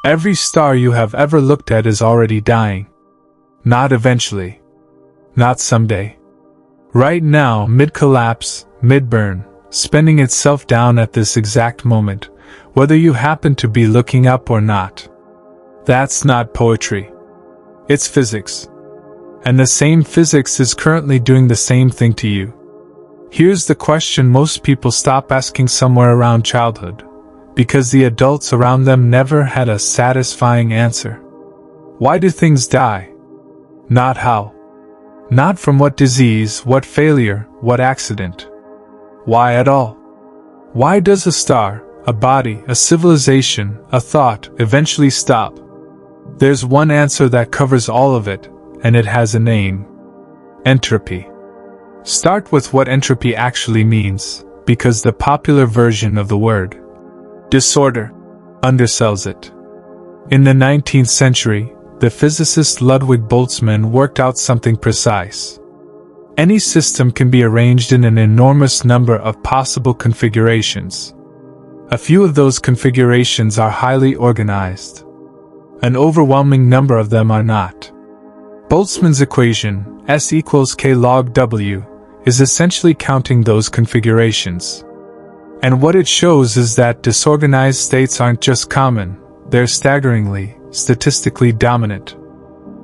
Every star you have ever looked at is already dying. Not eventually. Not someday. Right now, mid-collapse, mid-burn, spinning itself down at this exact moment, whether you happen to be looking up or not. That's not poetry. It's physics. And the same physics is currently doing the same thing to you. Here's the question most people stop asking somewhere around childhood, because the adults around them never had a satisfying answer. Why do things die? Not how. Not from what disease, what failure, what accident. Why at all? Why does a star, a body, a civilization, a thought, eventually stop? There's one answer that covers all of it, and it has a name. Entropy. Start with what entropy actually means, because the popular version of the word disorder undersells it. In the 19th century, the physicist Ludwig Boltzmann worked out something precise. Any system can be arranged in an enormous number of possible configurations. A few of those configurations are highly organized. An overwhelming number of them are not. Boltzmann's equation, S equals K log W, is essentially counting those configurations. And what it shows is that disorganized states aren't just common, they're staggeringly, statistically dominant.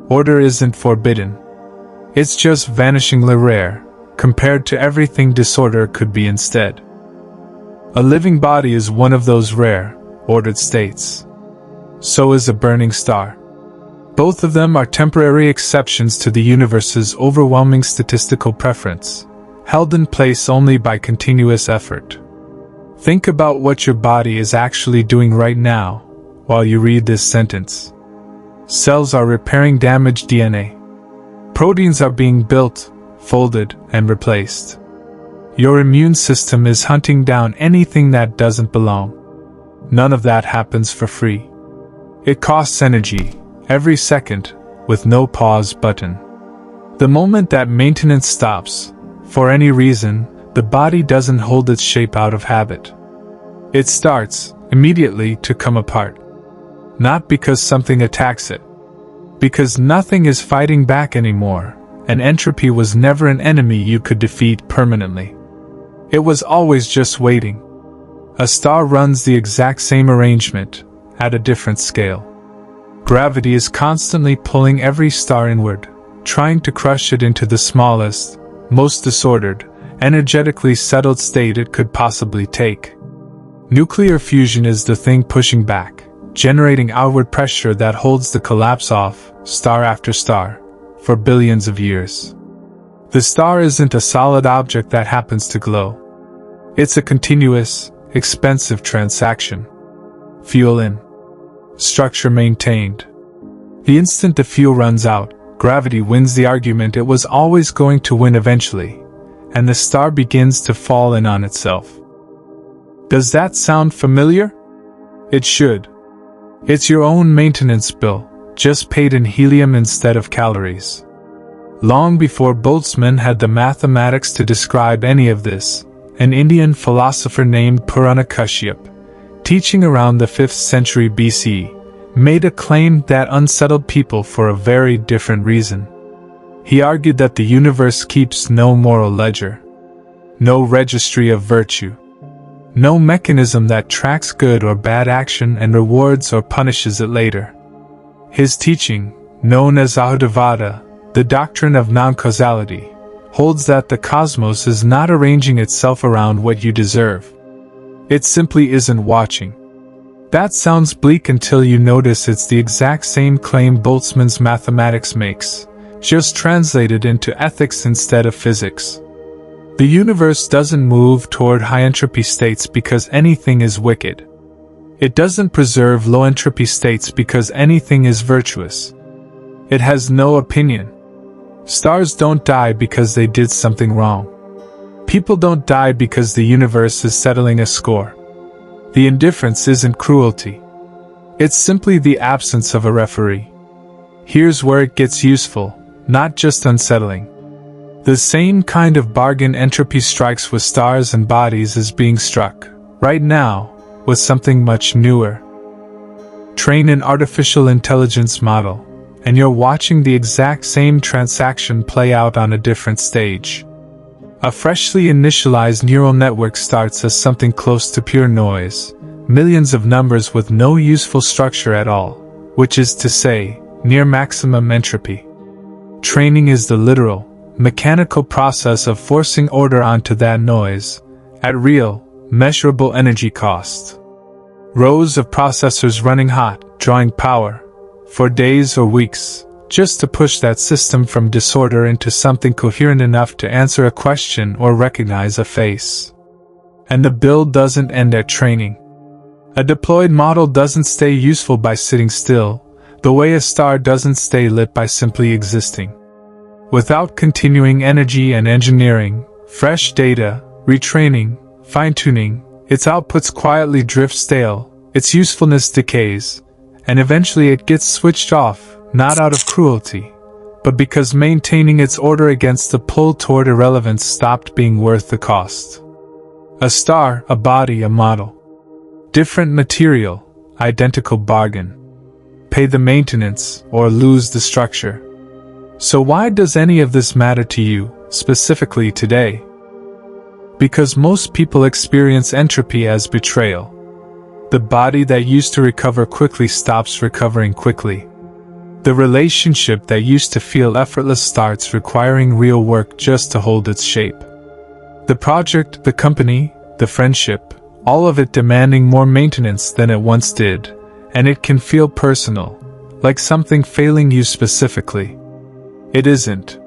Order isn't forbidden. It's just vanishingly rare, compared to everything disorder could be instead. A living body is one of those rare, ordered states. So is a burning star. Both of them are temporary exceptions to the universe's overwhelming statistical preference, held in place only by continuous effort. Think about what your body is actually doing right now, while you read this sentence. Cells are repairing damaged DNA. Proteins are being built, folded, and replaced. Your immune system is hunting down anything that doesn't belong. None of that happens for free. It costs energy, every second, with no pause button. The moment that maintenance stops, for any reason, the body doesn't hold its shape out of habit. It starts, immediately, to come apart. Not because something attacks it. Because nothing is fighting back anymore, and entropy was never an enemy you could defeat permanently. It was always just waiting. A star runs the exact same arrangement, at a different scale. Gravity is constantly pulling every star inward, trying to crush it into the smallest, most disordered, energetically settled state it could possibly take. Nuclear fusion is the thing pushing back, generating outward pressure that holds the collapse off, star after star, for billions of years. The star isn't a solid object that happens to glow. It's a continuous, expensive transaction. Fuel in. Structure maintained. The instant the fuel runs out, gravity wins the argument it was always going to win eventually, and the star begins to fall in on itself. Does that sound familiar? It should. It's your own maintenance bill, just paid in helium instead of calories. Long before Boltzmann had the mathematics to describe any of this, an Indian philosopher named Purana Kashyap, teaching around the 5th century BC, made a claim that unsettled people for a very different reason. He argued that the universe keeps no moral ledger, no registry of virtue, no mechanism that tracks good or bad action and rewards or punishes it later. His teaching, known as Ahadavada, the doctrine of non-causality, holds that the cosmos is not arranging itself around what you deserve. It simply isn't watching. That sounds bleak until you notice it's the exact same claim Boltzmann's mathematics makes, just translated into ethics instead of physics. The universe doesn't move toward high-entropy states because anything is wicked. It doesn't preserve low-entropy states because anything is virtuous. It has no opinion. Stars don't die because they did something wrong. People don't die because the universe is settling a score. The indifference isn't cruelty. It's simply the absence of a referee. Here's where it gets useful, not just unsettling. The same kind of bargain entropy strikes with stars and bodies is being struck, right now, with something much newer. Train an artificial intelligence model, and you're watching the exact same transaction play out on a different stage. A freshly initialized neural network starts as something close to pure noise, millions of numbers with no useful structure at all, which is to say, near maximum entropy. Training is the literal, mechanical process of forcing order onto that noise, at real, measurable energy cost. Rows of processors running hot, drawing power, for days or weeks, just to push that system from disorder into something coherent enough to answer a question or recognize a face. And the build doesn't end at training. A deployed model doesn't stay useful by sitting still, the way a star doesn't stay lit by simply existing. Without continuing energy and engineering, fresh data, retraining, fine-tuning, its outputs quietly drift stale, its usefulness decays, and eventually it gets switched off, not out of cruelty, but because maintaining its order against the pull toward irrelevance stopped being worth the cost. A star, a body, a model. Different material, identical bargain. Pay the maintenance, or lose the structure. So why does any of this matter to you, specifically today? Because most people experience entropy as betrayal. The body that used to recover quickly stops recovering quickly. The relationship that used to feel effortless starts requiring real work just to hold its shape. The project, the company, the friendship, all of it demanding more maintenance than it once did, and it can feel personal, like something failing you specifically. It isn't.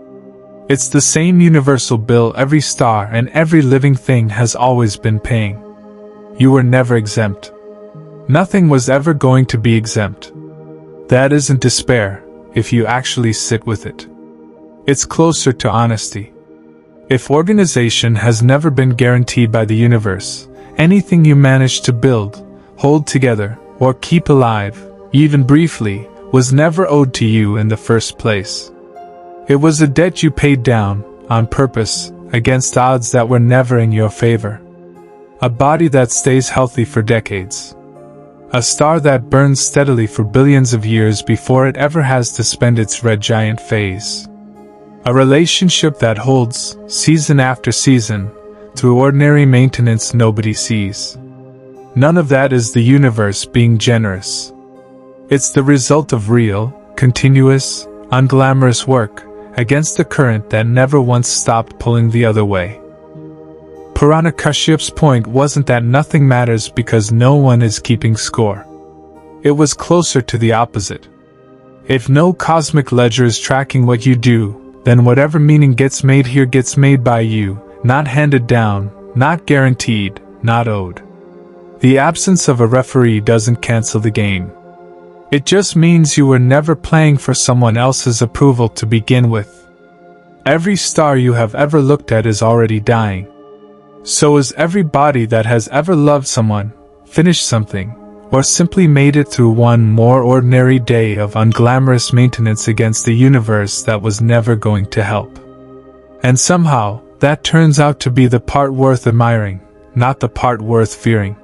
It's the same universal bill every star and every living thing has always been paying. You were never exempt. Nothing was ever going to be exempt. That isn't despair, if you actually sit with it. It's closer to honesty. If organization has never been guaranteed by the universe, anything you manage to build, hold together, or keep alive, even briefly, was never owed to you in the first place. It was a debt you paid down, on purpose, against odds that were never in your favor. A body that stays healthy for decades. A star that burns steadily for billions of years before it ever has to spend its red giant phase. A relationship that holds, season after season, through ordinary maintenance nobody sees. None of that is the universe being generous. It's the result of real, continuous, unglamorous work, against a current that never once stopped pulling the other way. Purana Kashyap's point wasn't that nothing matters because no one is keeping score. It was closer to the opposite. If no cosmic ledger is tracking what you do, then whatever meaning gets made here gets made by you, not handed down, not guaranteed, not owed. The absence of a referee doesn't cancel the game. It just means you were never playing for someone else's approval to begin with. Every star you have ever looked at is already dying. So is every body that has ever loved someone, finished something, or simply made it through one more ordinary day of unglamorous maintenance against a universe that was never going to help. And somehow, that turns out to be the part worth admiring, not the part worth fearing.